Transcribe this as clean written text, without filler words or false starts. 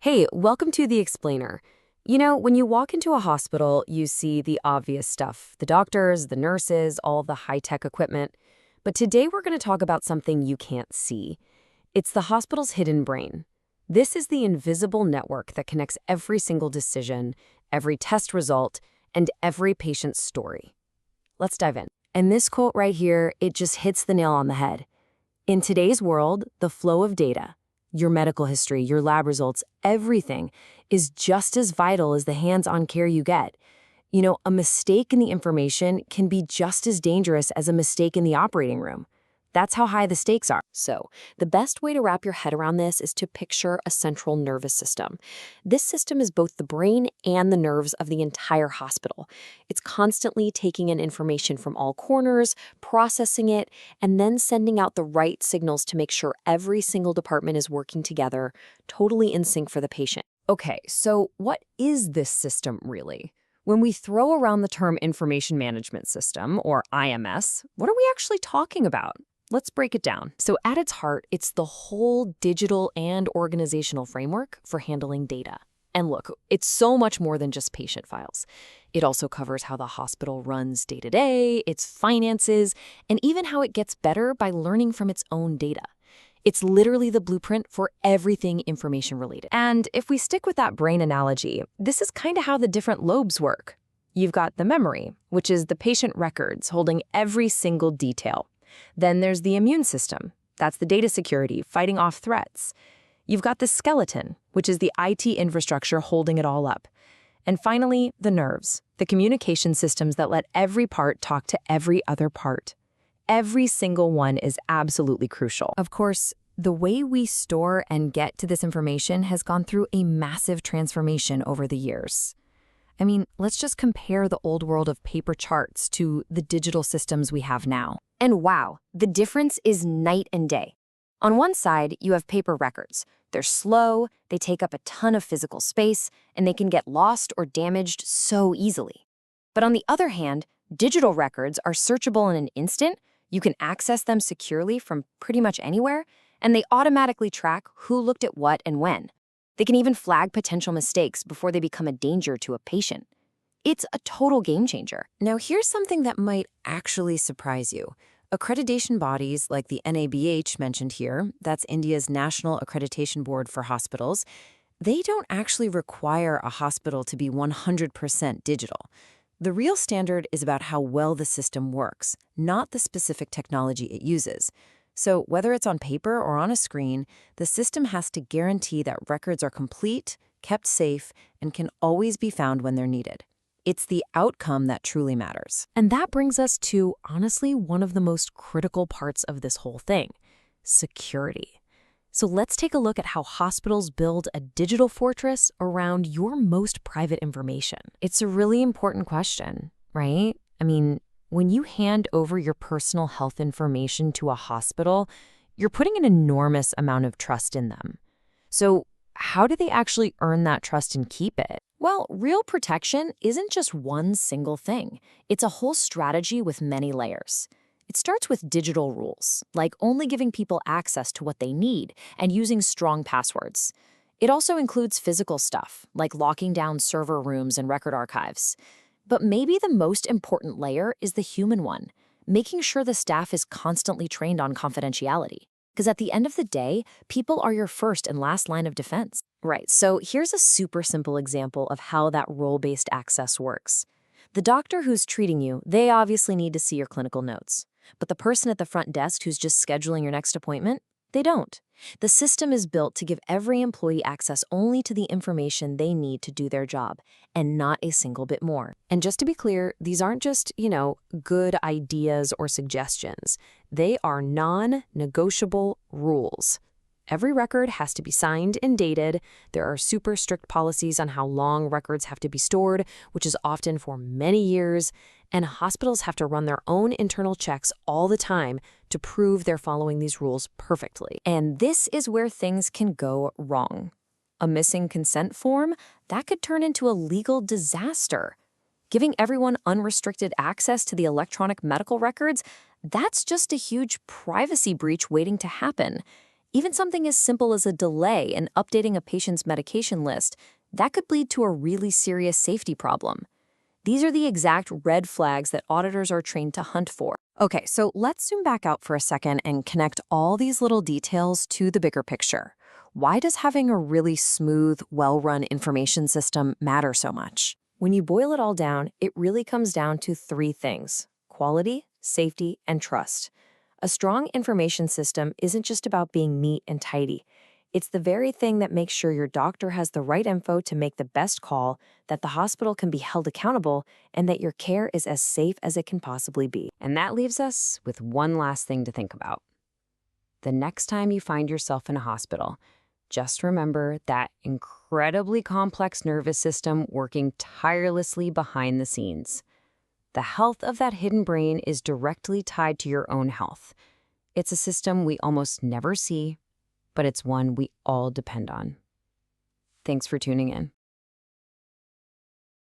Hey, welcome to The Explainer. You know, when you walk into a hospital, you see the obvious stuff, the doctors, the nurses, all the high-tech equipment. But today we're going to talk about something you can't see. It's the hospital's hidden brain. This is the invisible network that connects every single decision, every test result, and every patient's story. Let's dive in. And this quote right here, it just hits the nail on the head. In today's world, the flow of data, your medical history, your lab results, everything is just as vital as the hands-on care you get. You know, a mistake in the information can be just as dangerous as a mistake in the operating room. That's how high the stakes are. So, the best way to wrap your head around this is to picture a central nervous system. This system is both the brain and the nerves of the entire hospital. It's constantly taking in information from all corners, processing it, and then sending out the right signals to make sure every single department is working together, totally in sync for the patient. Okay, so what is this system really? When we throw around the term Information Management System, or IMS, what are we actually talking about? Let's break it down. So at its heart, it's the whole digital and organizational framework for handling data. And look, it's so much more than just patient files. It also covers how the hospital runs day to day, its finances, and even how it gets better by learning from its own data. It's literally the blueprint for everything information related. And if we stick with that brain analogy, this is kind of how the different lobes work. You've got the memory, which is the patient records holding every single detail. Then there's the immune system. That's the data security, fighting off threats. You've got the skeleton, which is the IT infrastructure holding it all up. And finally, the nerves, the communication systems that let every part talk to every other part. Every single one is absolutely crucial. Of course, the way we store and get to this information has gone through a massive transformation over the years. I mean, let's just compare the old world of paper charts to the digital systems we have now. And wow, the difference is night and day. On one side, you have paper records. They're slow, they take up a ton of physical space, and they can get lost or damaged so easily. But on the other hand, digital records are searchable in an instant. You can access them securely from pretty much anywhere, and they automatically track who looked at what and when. They can even flag potential mistakes before they become a danger to a patient. It's a total game changer. Now, here's something that might actually surprise you. Accreditation bodies like the NABH mentioned here, that's India's National Accreditation Board for Hospitals, they don't actually require a hospital to be 100% digital. The real standard is about how well the system works, not the specific technology it uses. So whether it's on paper or on a screen, the system has to guarantee that records are complete, kept safe, and can always be found when they're needed. It's the outcome that truly matters. And that brings us to, honestly, one of the most critical parts of this whole thing, security. So let's take a look at how hospitals build a digital fortress around your most private information. It's a really important question, right? I mean, when you hand over your personal health information to a hospital, you're putting an enormous amount of trust in them. So how do they actually earn that trust and keep it? Well, real protection isn't just one single thing. It's a whole strategy with many layers. It starts with digital rules, like only giving people access to what they need and using strong passwords. It also includes physical stuff, like locking down server rooms and record archives. But maybe the most important layer is the human one, making sure the staff is constantly trained on confidentiality. Because at the end of the day, people are your first and last line of defense. Right, so here's a super simple example of how that role-based access works. The doctor who's treating you, they obviously need to see your clinical notes. But the person at the front desk who's just scheduling your next appointment, they don't. The system is built to give every employee access only to the information they need to do their job, and not a single bit more. And just to be clear, these aren't just, good ideas or suggestions. They are non-negotiable rules. Every record has to be signed and dated. There are super strict policies on how long records have to be stored, which is often for many years. And hospitals have to run their own internal checks all the time to prove they're following these rules perfectly. And this is where things can go wrong. A missing consent form, that could turn into a legal disaster. Giving everyone unrestricted access to the electronic medical records, that's just a huge privacy breach waiting to happen. Even something as simple as a delay in updating a patient's medication list, that could lead to a really serious safety problem. These are the exact red flags that auditors are trained to hunt for. Okay, so let's zoom back out for a second and connect all these little details to the bigger picture. Why does having a really smooth, well-run information system matter so much? When you boil it all down, it really comes down to three things: quality, safety, and trust. A strong information system isn't just about being neat and tidy. It's the very thing that makes sure your doctor has the right info to make the best call, that the hospital can be held accountable, and that your care is as safe as it can possibly be. And that leaves us with one last thing to think about. The next time you find yourself in a hospital, just remember that incredibly complex nervous system working tirelessly behind the scenes. The health of that hidden brain is directly tied to your own health. It's a system we almost never see, but it's one we all depend on. Thanks for tuning in.